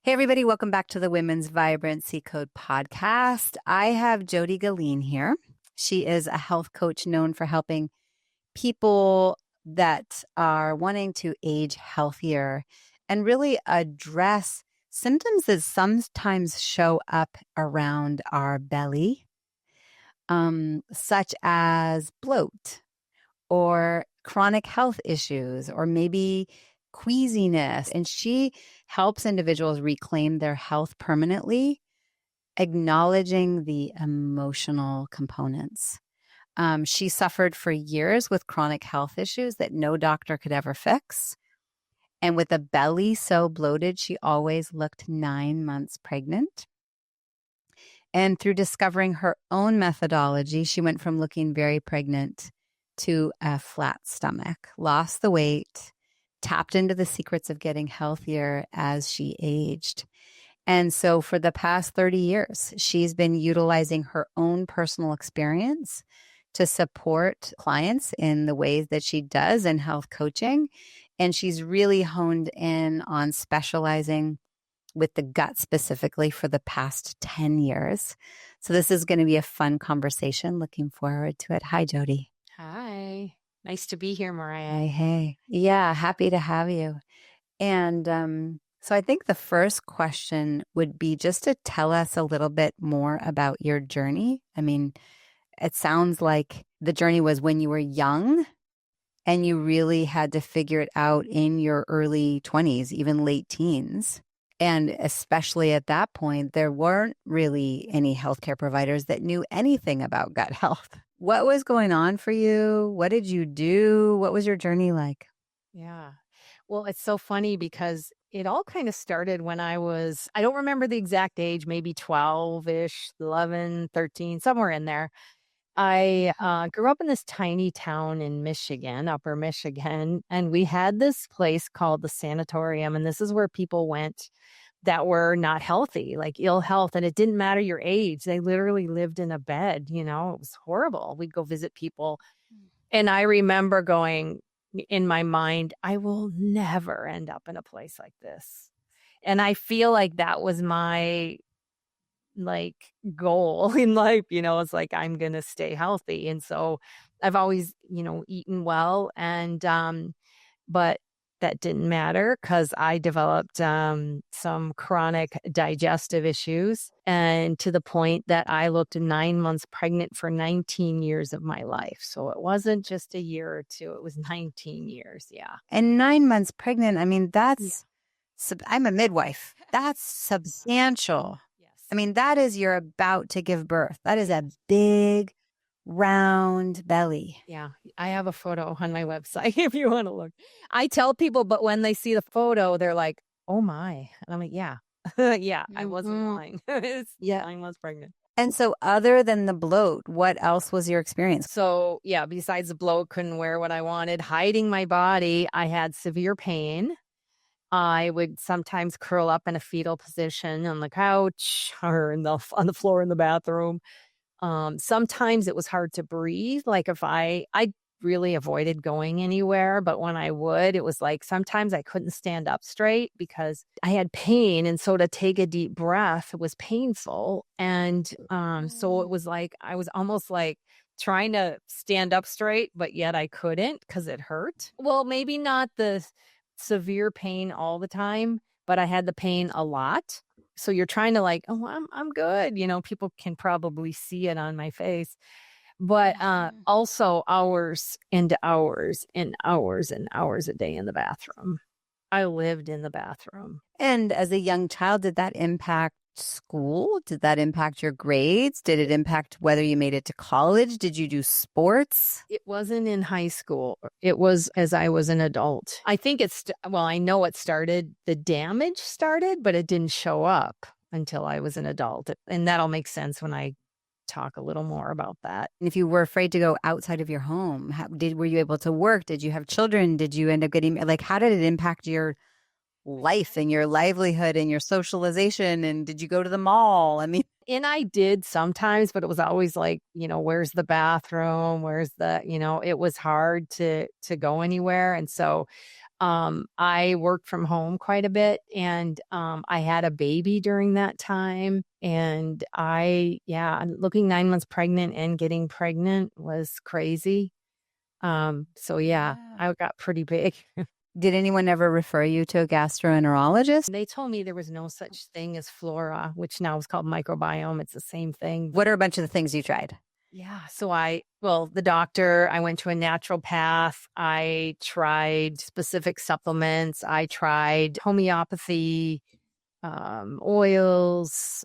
Hey, everybody, welcome back to the Women's Vibrancy Code podcast. I have Jodi Geline here. She is a health coach known for helping people that are wanting to age healthier and really address symptoms that sometimes show up around our belly, such as bloat or chronic health issues, or maybe queasiness. And she helps individuals reclaim their health permanently, acknowledging the emotional components. She suffered for years with chronic health issues that no doctor could ever fix. And with a belly so bloated, she always looked 9 months pregnant. And through discovering her own methodology, she went from looking very pregnant to a flat stomach, lost the weight, tapped into the secrets of getting healthier as she aged. And so for the past 30 years, she's been utilizing her own personal experience to support clients in the ways that she does in health coaching. And she's really honed in on specializing with the gut specifically for the past 10 years. So this is going to be a fun conversation. Looking forward to it. Hi, Jodi. Hi. Nice to be here, Maraya. Hey. Yeah, happy to have you. And so I think the first question would be just to tell us a little bit more about your journey. I mean, it sounds like the journey was when you were young and you really had to figure it out in your early 20s, even late teens. And especially at that point, there weren't really any healthcare providers that knew anything about gut health. What was going on for you? What did you do? What was your journey like? Yeah. Well, it's so funny because it all kind of started when I don't remember the exact age, maybe 12-ish, 11, 13, somewhere in there. I grew up in this tiny town in Michigan, upper Michigan, and we had this place called the sanatorium. And this is where people went that were not healthy, like ill health. And it didn't matter your age. They literally lived in a bed, it was horrible. We'd go visit people. And I remember going in my mind, I will never end up in a place like this. And I feel like that was my goal in life, it's like, I'm going to stay healthy. And so I've always, eaten well. And, but that didn't matter because I developed some chronic digestive issues, and to the point that I looked 9 months pregnant for 19 years of my life. So it wasn't just a year or two, it was 19 years. Yeah. And 9 months pregnant, I mean, I'm a midwife. That's substantial. Yes. I mean, that is, you're about to give birth. That is a big, round belly. Yeah. I have a photo on my website if you want to look. I tell people, but when they see the photo, they're like, oh my. And I'm like, yeah. Yeah, I wasn't lying. I was pregnant. And so other than the bloat, what else was your experience? So yeah, besides the bloat, couldn't wear what I wanted, hiding my body, I had severe pain. I would sometimes curl up in a fetal position on the couch or on the floor in the bathroom. Sometimes it was hard to breathe. Like if I really avoided going anywhere, but when I would, it was like sometimes I couldn't stand up straight because I had pain. And so to take a deep breath was painful. And so it was like I was almost like trying to stand up straight, but yet I couldn't because it hurt. Well, maybe not the severe pain all the time, but I had the pain a lot. So you're trying to I'm good. People can probably see it on my face, but also hours and hours and hours and hours a day in the bathroom. I lived in the bathroom. And as a young child, did that impact school? Did that impact your grades? Did it impact whether you made it to college? Did you do sports? It wasn't in high school. It was as I was an adult. I think I know it started, the damage started, but it didn't show up until I was an adult. And that'll make sense when I talk a little more about that. And if you were afraid to go outside of your home, were you able to work? Did you have children? Did you end up getting, how did it impact your life and your livelihood and your socialization? And did you go to the mall? I mean, and I did sometimes, but it was always like, where's the bathroom? Where's it was hard to go anywhere. And so I worked from home quite a bit, and I had a baby during that time. And looking 9 months pregnant and getting pregnant was crazy. So yeah, Yeah. I got pretty big. Did anyone ever refer you to a gastroenterologist? They told me there was no such thing as flora, which now is called microbiome. It's the same thing. What are a bunch of the things you tried? Yeah. So the doctor, I went to a naturopath. I tried specific supplements. I tried homeopathy, oils.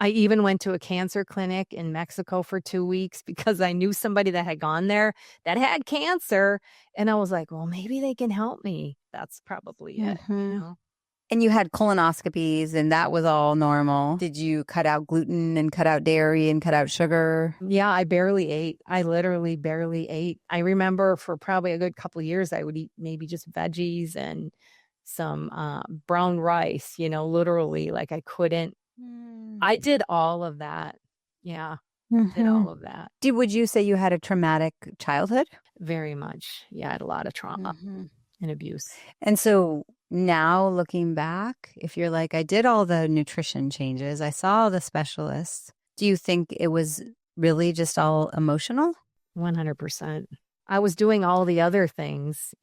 I even went to a cancer clinic in Mexico for 2 weeks because I knew somebody that had gone there that had cancer. And I was like, well, maybe they can help me. That's probably it, Mm-hmm. And you had colonoscopies and that was all normal. Did you cut out gluten and cut out dairy and cut out sugar? Yeah, I barely ate. I literally barely ate. I remember for probably a good couple of years, I would eat maybe just veggies and some brown rice, literally like I couldn't. I did all of that. Yeah, did all of that. Would you say you had a traumatic childhood? Very much. Yeah, I had a lot of trauma and abuse. And so now looking back, if you're like, I did all the nutrition changes, I saw the specialists, do you think it was really just all emotional? 100%. I was doing all the other things,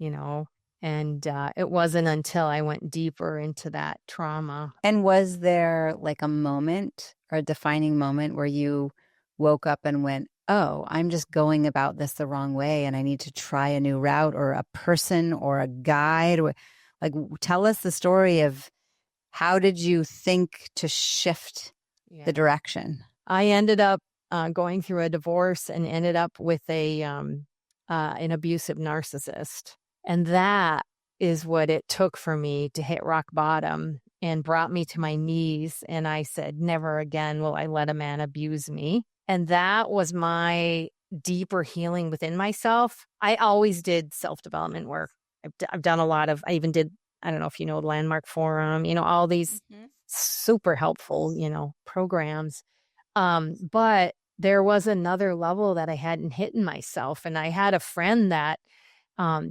and it wasn't until I went deeper into that trauma. And was there like a moment or a defining moment where you woke up and went, oh, I'm just going about this the wrong way and I need to try a new route or a person or a guide? Like, tell us the story of how did you think to shift the direction? I ended up going through a divorce and ended up with an abusive narcissist. And that is what it took for me to hit rock bottom and brought me to my knees. And I said, never again will I let a man abuse me. And that was my deeper healing within myself. I always did self-development work. I've done a lot of, I even did, I don't know if you know the Landmark Forum, all these super helpful, programs. But there was another level that I hadn't hit in myself. And I had a friend that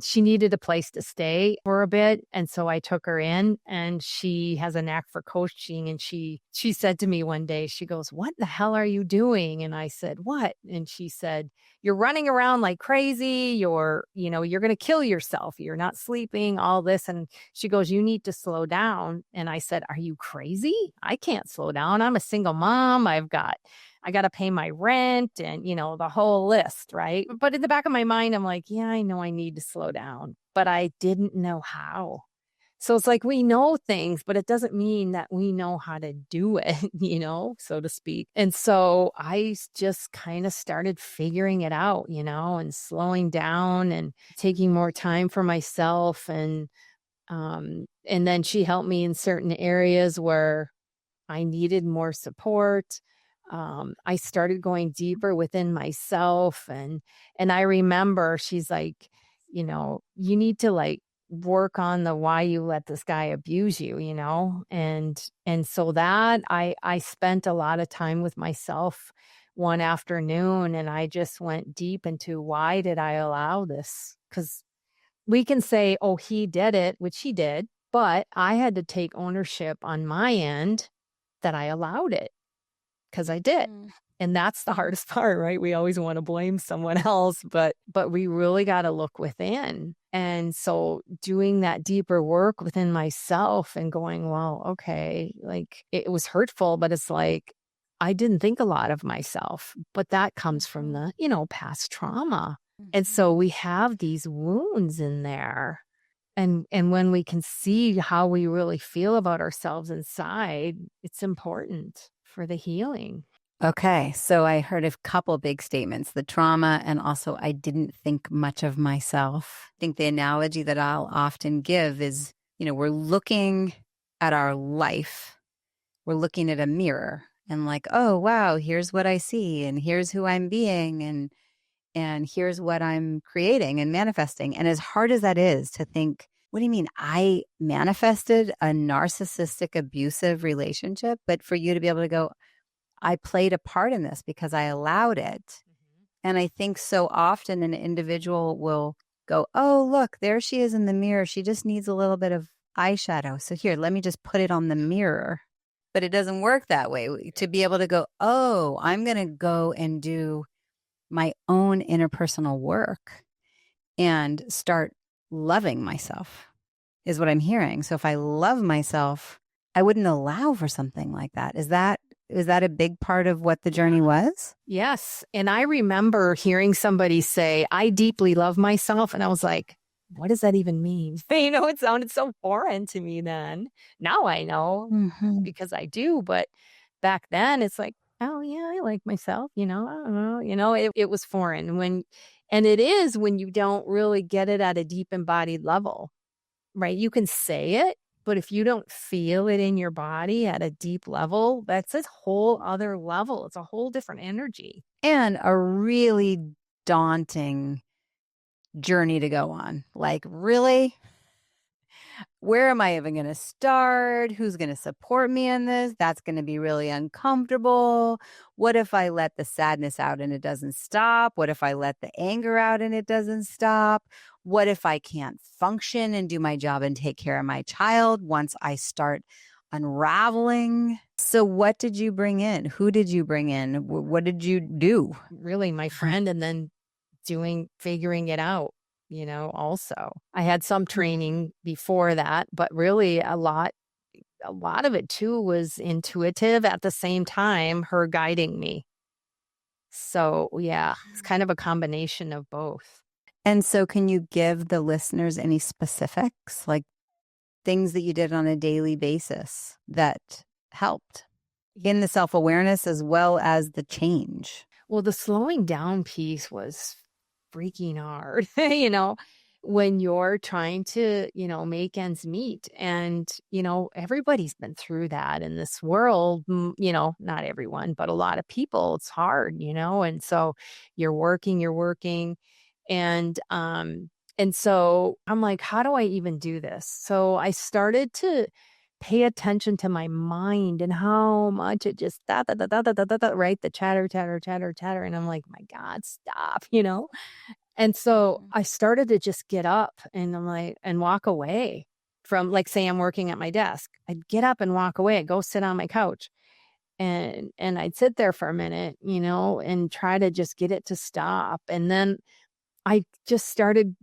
she needed a place to stay for a bit. And so I took her in, and she has a knack for coaching. And she said to me one day, she goes, what the hell are you doing? And I said, what? And she said, you're running around like crazy. You're going to kill yourself. You're not sleeping, all this. And she goes, you need to slow down. And I said, are you crazy? I can't slow down. I'm a single mom. I got to pay my rent and, the whole list, right? But in the back of my mind, I'm like, yeah, I know I need to slow down, but I didn't know how. So it's like we know things, but it doesn't mean that we know how to do it, so to speak. And so I just kind of started figuring it out, and slowing down and taking more time for myself. And then she helped me in certain areas where I needed more support. I started going deeper within myself. And I remember she's like, you need to like work on the why you let this guy abuse you, and so that I spent a lot of time with myself one afternoon, and I just went deep into why did I allow this? Because we can say, oh, he did it, which he did, but I had to take ownership on my end that I allowed it. Because I did. And that's the hardest part, right? We always want to blame someone else, but we really got to look within. And so doing that deeper work within myself and going, well, okay, like it was hurtful, but it's like, I didn't think a lot of myself, but that comes from the, past trauma. And so we have these wounds in there. And when we can see how we really feel about ourselves inside, it's important for the healing. Okay, so I heard a couple big statements, the trauma and also I didn't think much of myself. I think the analogy that I'll often give is, we're looking at our life, we're looking at a mirror and like, oh, wow, here's what I see and here's who I'm being and here's what I'm creating and manifesting. And as hard as that is to think, what do you mean I manifested a narcissistic abusive relationship? But for you to be able to go, I played a part in this because I allowed it. And I think so often an individual will go, oh, look, there she is in the mirror. She just needs a little bit of eyeshadow. So here, let me just put it on the mirror. But it doesn't work that way. To be able to go, oh, I'm going to go and do my own interpersonal work and start loving myself is what I'm hearing. So if I love myself, I wouldn't allow for something like that. Is that a big part of what the journey was? Yes. And I remember hearing somebody say, I deeply love myself. And I was like, what does that even mean? It sounded so foreign to me then. Now I know because I do. But back then it's like, oh, yeah, I like myself. I don't know. It was foreign and it is when you don't really get it at a deep embodied level, right? You can say it, but if you don't feel it in your body at a deep level, that's a whole other level. It's a whole different energy. And a really daunting journey to go on. Like, really? Where am I even going to start? Who's going to support me in this? That's going to be really uncomfortable. What if I let the sadness out and it doesn't stop? What if I let the anger out and it doesn't stop? What if I can't function and do my job and take care of my child once I start unraveling? So what did you bring in? Who did you bring in? What did you do? Really, my friend, and then figuring it out. Also I had some training before that, but really a lot of it too was intuitive at the same time, her guiding me. So yeah, it's kind of a combination of both. And so can you give the listeners any specifics, like things that you did on a daily basis that helped in the self-awareness as well as the change? Well, the slowing down piece was freaking hard, when you're trying to, make ends meet. And, everybody's been through that in this world, not everyone, but a lot of people, it's hard, and so you're working. And so I'm like, how do I even do this? So I started to pay attention to my mind and how much it just right? The chatter. And I'm like, my God, stop, And so I started to just get up and I'm like, and walk away from, like, say I'm working at my desk. I'd get up and walk away. I'd go sit on my couch and I'd sit there for a minute, and try to just get it to stop. And then I just started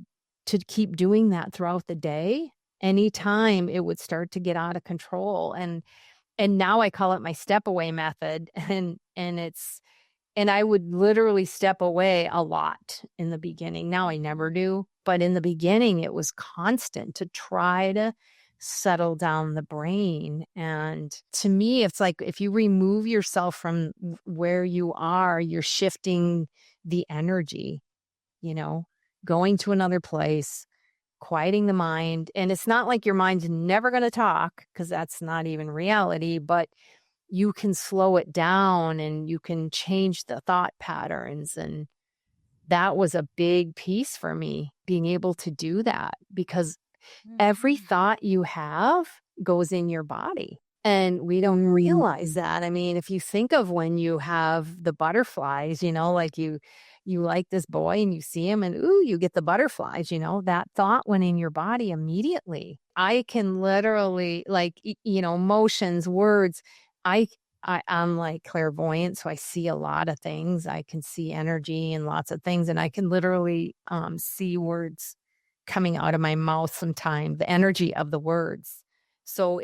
to keep doing that throughout the day. Anytime it would start to get out of control. And now I call it my step away method. And I would literally step away a lot in the beginning. Now I never do, but in the beginning it was constant to try to settle down the brain. And to me, it's like if you remove yourself from where you are, you're shifting the energy, going to another place, quieting the mind. And it's not like your mind's never going to talk, because that's not even reality, but you can slow it down and you can change the thought patterns. And that was a big piece for me, being able to do that, because every thought you have goes in your body. And we don't realize that. I mean, if you think of when you have the butterflies, like you like this boy and you see him and ooh, you get the butterflies, that thought went in your body immediately. I can literally, like, emotions, words. I'm like clairvoyant, so I see a lot of things. I can see energy and lots of things, and I can literally see words coming out of my mouth sometimes, the energy of the words. So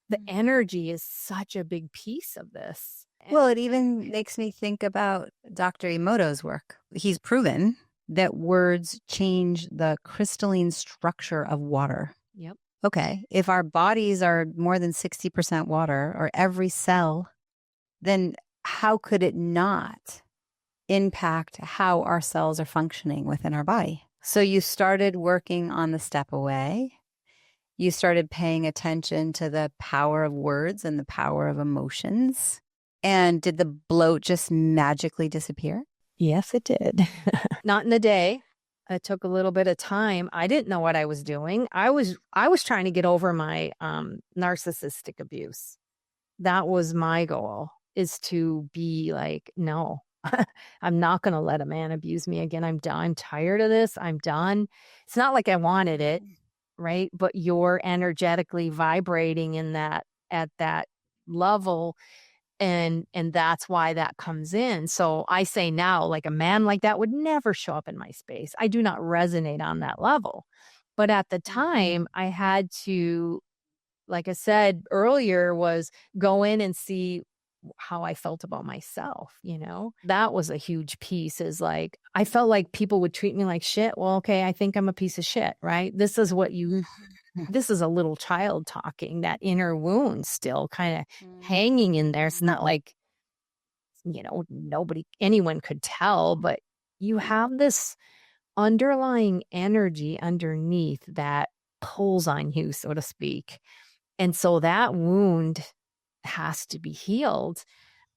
the energy is such a big piece of this. Well, it even makes me think about Dr. Emoto's work. He's proven that words change the crystalline structure of water. Yep. Okay, if our bodies are more than 60% water, or every cell, then how could it not impact how our cells are functioning within our body? So you started working on the step away. You started paying attention to the power of words and the power of emotions. And did the bloat just magically disappear? Yes, it did. Not in a day. It took a little bit of time. I didn't know what I was doing. I was trying to get over my narcissistic abuse. That was my goal, is to be like, no, I'm not going to let a man abuse me again. I'm done. I'm tired of this. I'm done. It's not like I wanted it, right? But you're energetically vibrating in that at that level, and that's why that comes in. So I say now, like a man like that would never show up in my space. I do not resonate on that level. But at the time, I had to, like I said earlier, was go in and see how I felt about myself, you know? That was a huge piece, is like, I felt like people would treat me like shit. Well, okay, I think I'm a piece of shit, right? This is what you, this is a little child talking, that inner wound still kind of hanging in there. It's not like, you know, anyone could tell, but you have this underlying energy underneath that pulls on you, so to speak. And so that wound has to be healed.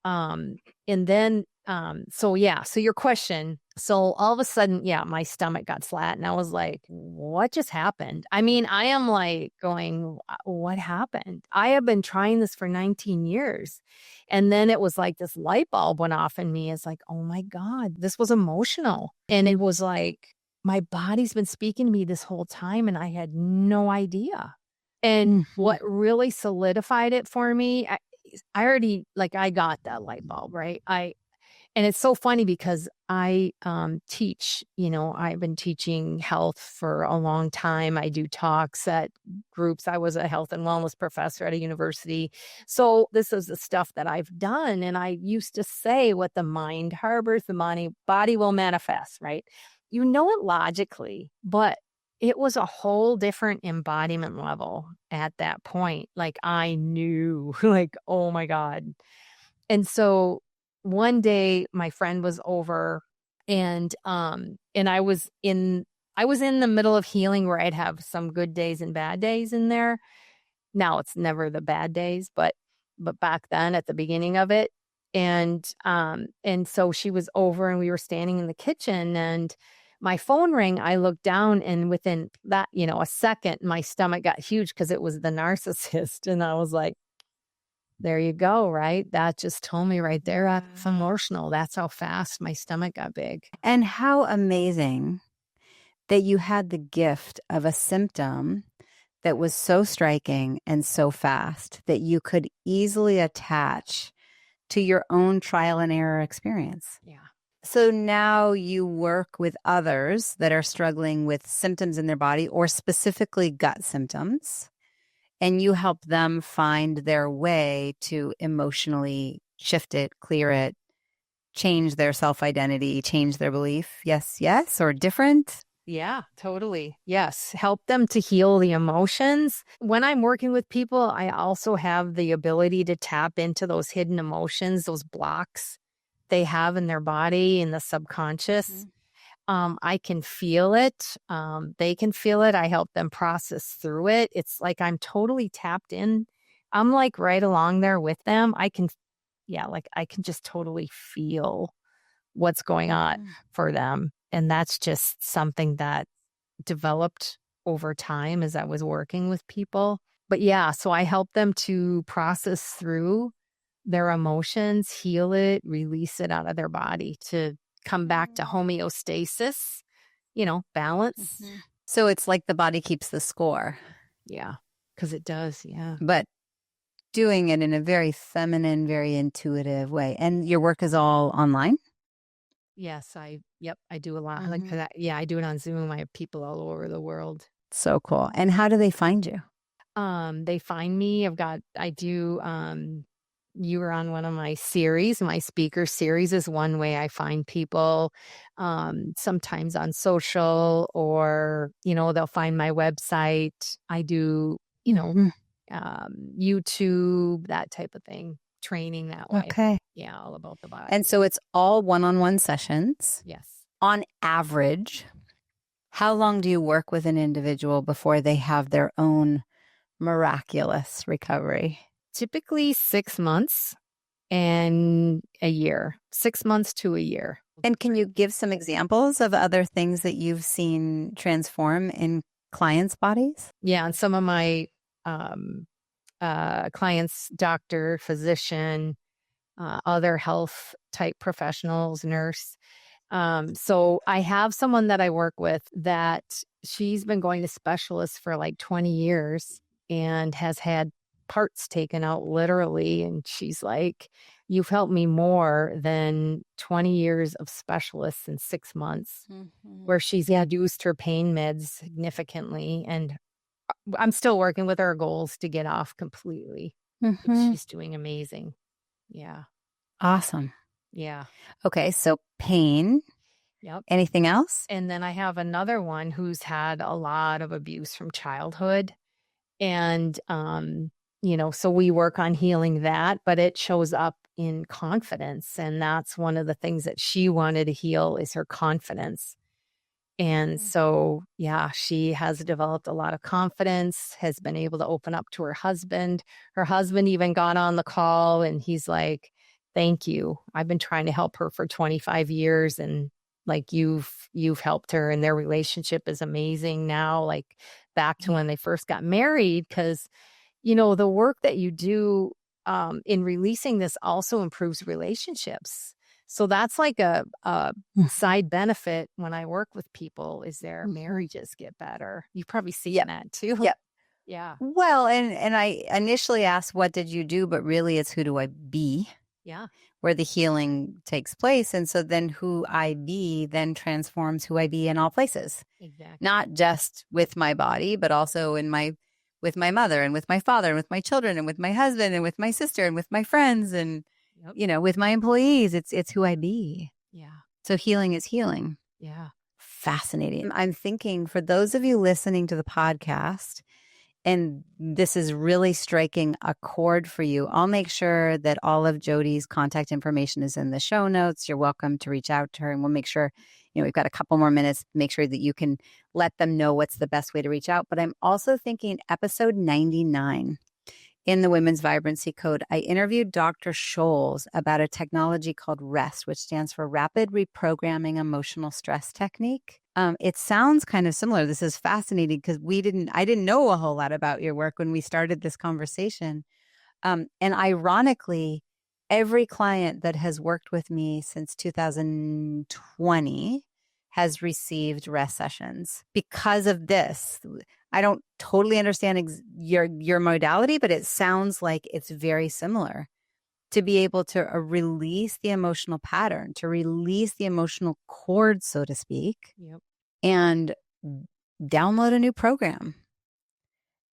And then, so yeah, so your question, so all of a sudden, yeah, my stomach got flat and I was like, what just happened? I mean, I am like going, what happened? I have been trying this for 19 years. And then it was like this light bulb went off in me. It's like, oh my God, this was emotional. And it was like, my body's been speaking to me this whole time and I had no idea. And what really solidified it for me, I already, like, I got that light bulb, right? And it's so funny because I teach, you know, I've been teaching health for a long time. I do talks at groups. I was a health and wellness professor at a university. So this is the stuff that I've done. And I used to say, what the mind harbors, the body will manifest, right? You know it logically, but it was a whole different embodiment level at that point. Like I knew, like, oh my God. And so one day my friend was over and I was in the middle of healing where I'd have some good days and bad days in there. Now it's never the bad days, but back then at the beginning of it. And so she was over and we were standing in the kitchen and my phone rang. I looked down and within that, you know, a second, my stomach got huge because it was the narcissist. And I was like, there you go, right? That just told me right there, that's emotional. That's how fast my stomach got big. And how amazing that you had the gift of a symptom that was so striking and so fast that you could easily attach to your own trial and error experience. Yeah. So now you work with others that are struggling with symptoms in their body or specifically gut symptoms, and you help them find their way to emotionally shift it, clear it, change their self-identity, change their belief. Yes, yes, or different. Yeah, totally. Yes. Help them to heal the emotions. When I'm working with people, I also have the ability to tap into those hidden emotions, those blocks they have in their body, in the subconscious. I can feel it. They can feel it. I help them process through it. It's like I'm totally tapped in. I'm like right along there with them. I can just totally feel what's going on for them. And that's just something that developed over time as I was working with people. But yeah, so I help them to process through their emotions, heal it, release it out of their body to come back to homeostasis, you know, balance. So it's like the body keeps the score. Yeah, because it does. Yeah. But doing it in a very feminine, very intuitive way. And your work is all online? Yes, I do a lot like that. Yeah, I do it on Zoom. I have people all over the world. So cool. And how do they find you? They find me. You were on one of my series. My speaker series is one way I find people. Sometimes on social or, you know, they'll find my website. I do, you know, YouTube, that type of thing. Training that way. Okay. Yeah, all about the body. And so it's all one-on-one sessions. Yes. On average, how long do you work with an individual before they have their own miraculous recovery? Typically 6 months and a year. 6 months to a year. And can you give some examples of other things that you've seen transform in clients' bodies? Yeah, and some of my clients, doctor, physician, other health type professionals, nurse. So I have someone that I work with that she's been going to specialists for like 20 years and has had parts taken out literally. And she's like, you've helped me more than 20 years of specialists in 6 months, Mhm. where she's reduced her pain meds significantly. And I'm still working with our goals to get off completely, but Mhm. she's doing amazing. Yeah. Awesome. Yeah. Okay, so pain. Yep. Anything else? And then I have another one who's had a lot of abuse from childhood. And, so we work on healing that, but it shows up in confidence. And that's one of the things that she wanted to heal is her confidence. And Mm. so, yeah, she has developed a lot of confidence, has been able to open up to her husband. Her husband even got on the call and he's like, thank you. I've been trying to help her for 25 years and like you've helped her and their relationship is amazing now, like back to Yeah. when they first got married. Cause, the work that you do in releasing this also improves relationships. So that's like a Mhm. side benefit when I work with people is their Mhm. marriages get better. You've probably seen Yep. that too. Yep. Yeah. Well, and I initially asked, what did you do? But really, it's who do I be, Yeah. where the healing takes place. And so then who I be then transforms who I be in all places, Exactly. not just with my body, but also with my mother and with my father and with my children and with my husband and with my sister and with my friends and, Yep. with my employees. It's who I be. Yeah. So healing is healing. Yeah. Fascinating. I'm thinking for those of you listening to the podcast, and this is really striking a chord for you, I'll make sure that all of Jodi's contact information is in the show notes. You're welcome to reach out to her, and we'll make sure, we've got a couple more minutes, make sure that you can let them know what's the best way to reach out. But I'm also thinking episode 99 in the Women's Vibrancy Code, I interviewed Dr. Scholes about a technology called REST, which stands for Rapid Reprogramming Emotional Stress Technique. It sounds kind of similar. This is fascinating because I didn't know a whole lot about your work when we started this conversation. And ironically, every client that has worked with me since 2020 has received rest sessions because of this. I don't totally understand your modality, but it sounds like it's very similar to be able to release the emotional pattern, to release the emotional cord, so to speak, Yep. and download a new program.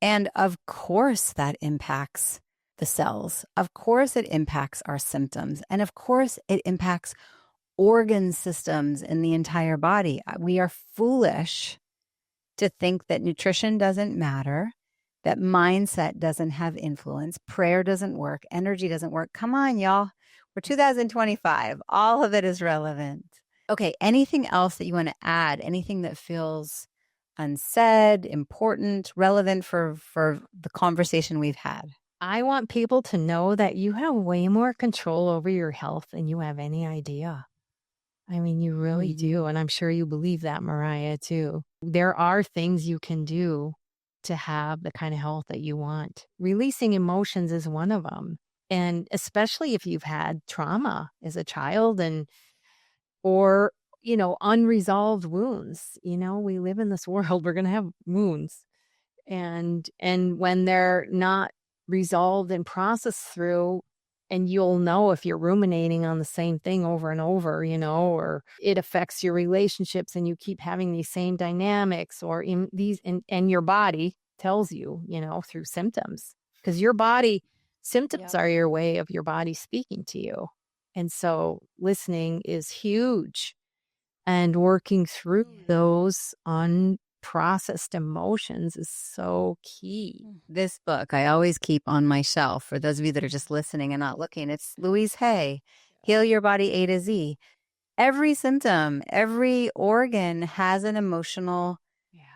And of course, that impacts the cells. Of course, it impacts our symptoms. And of course, it impacts organ systems in the entire body. We are foolish to think that nutrition doesn't matter, that mindset doesn't have influence, prayer doesn't work, energy doesn't work. Come on, y'all. We're 2025. All of it is relevant. Okay, anything else that you want to add? Anything that feels unsaid, important, relevant for the conversation we've had? I want people to know that you have way more control over your health than you have any idea. I mean, you really do. And I'm sure you believe that, Maraya, too. There are things you can do to have the kind of health that you want. Releasing emotions is one of them. And especially if you've had trauma as a child or, unresolved wounds. We live in this world, we're going to have wounds. And when they're not resolved and processed through, and you'll know if you're ruminating on the same thing over and over, or it affects your relationships and you keep having these same dynamics or in these and your body tells you, through symptoms, because your body symptoms Yep. are your way of your body speaking to you. And so listening is huge, and working through those unprocessed emotions is so key. This book I always keep on my shelf for those of you that are just listening and not looking. It's Louise Hay, Heal Your Body A to Z. Every symptom, every organ has an emotional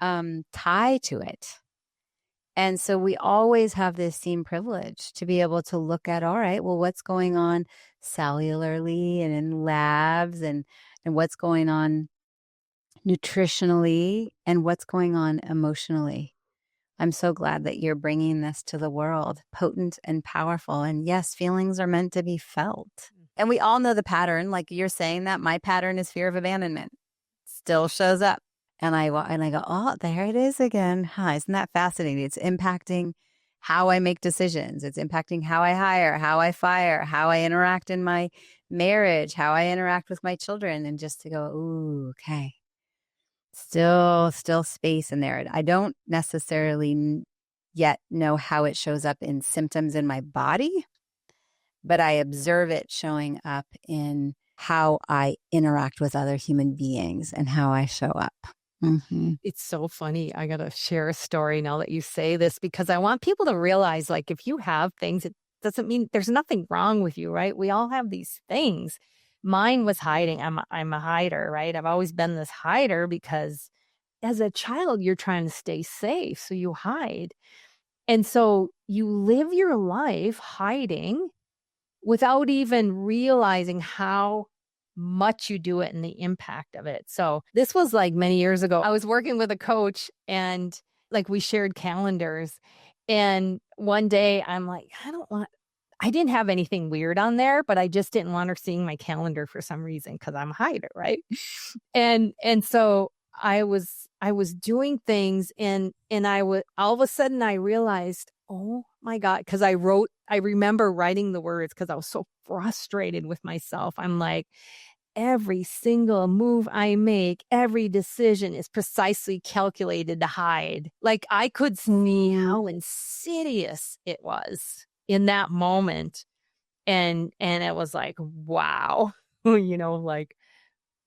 tie to it. And so we always have this seam privilege to be able to look at, all right, well, what's going on cellularly and in labs and what's going on nutritionally and what's going on emotionally. I'm so glad that you're bringing this to the world, potent and powerful. And yes, feelings are meant to be felt. And we all know the pattern. Like you're saying that my pattern is fear of abandonment. Still shows up. And I go, oh, there it is again. Huh, isn't that fascinating? It's impacting how I make decisions. It's impacting how I hire, how I fire, how I interact in my marriage, how I interact with my children. And just to go, ooh, okay. Still space in there. I don't necessarily yet know how it shows up in symptoms in my body, but I observe it showing up in how I interact with other human beings and how I show up. Mm-hmm. It's so funny. I got to share a story now that you say this, because I want people to realize, like, if you have things, it doesn't mean there's nothing wrong with you, right? We all have these things. Mine was hiding. I'm a hider, right? I've always been this hider because as a child, you're trying to stay safe. So you hide. And so you live your life hiding without even realizing how much you do it and the impact of it. So this was like many years ago. I was working with a coach and like we shared calendars. And one day I'm like, I didn't have anything weird on there, but I just didn't want her seeing my calendar for some reason because I'm a hider, right? And so I was doing things and I would all of a sudden I realized, oh my God, because I remember writing the words because I was so frustrated with myself. I'm like, every single move I make, every decision is precisely calculated to hide. Like I could see how insidious it was in that moment. And it was like, wow, like,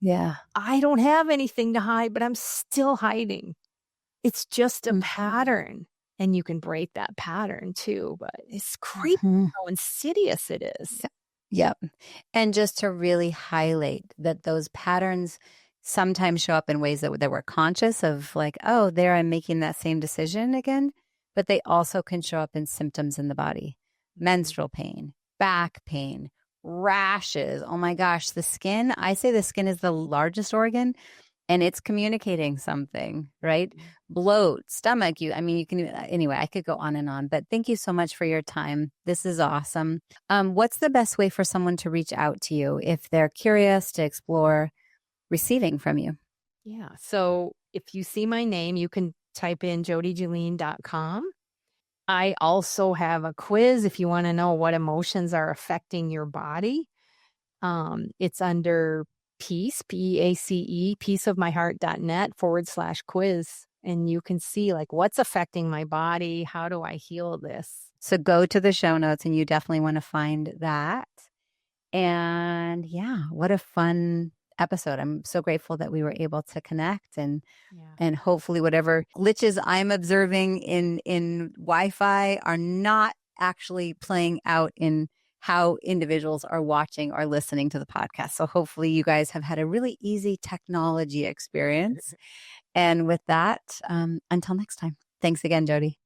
yeah, I don't have anything to hide, but I'm still hiding. It's just a pattern. And you can break that pattern too, but it's creepy how insidious it is. Yep. And just to really highlight that those patterns sometimes show up in ways that we're conscious of, like, oh, there I'm making that same decision again. But they also can show up in symptoms in the body, menstrual pain, back pain, rashes. Oh my gosh, the skin. I say the skin is the largest organ and it's communicating something, right? Bloat, stomach. You can, anyway, I could go on and on, but thank you so much for your time. This is awesome. What's the best way for someone to reach out to you if they're curious to explore receiving from you? Yeah. So if you see my name, you can type in jodigeline.com. I also have a quiz if you want to know what emotions are affecting your body. It's under peace, PEACE, peaceofmyheart.net/quiz. And you can see like what's affecting my body. How do I heal this? So go to the show notes and you definitely want to find that. And yeah, what a fun episode. I'm so grateful that we were able to connect and hopefully whatever glitches I'm observing in Wi-Fi are not actually playing out in how individuals are watching or listening to the podcast. So hopefully you guys have had a really easy technology experience. And with that, until next time, thanks again, Jodi.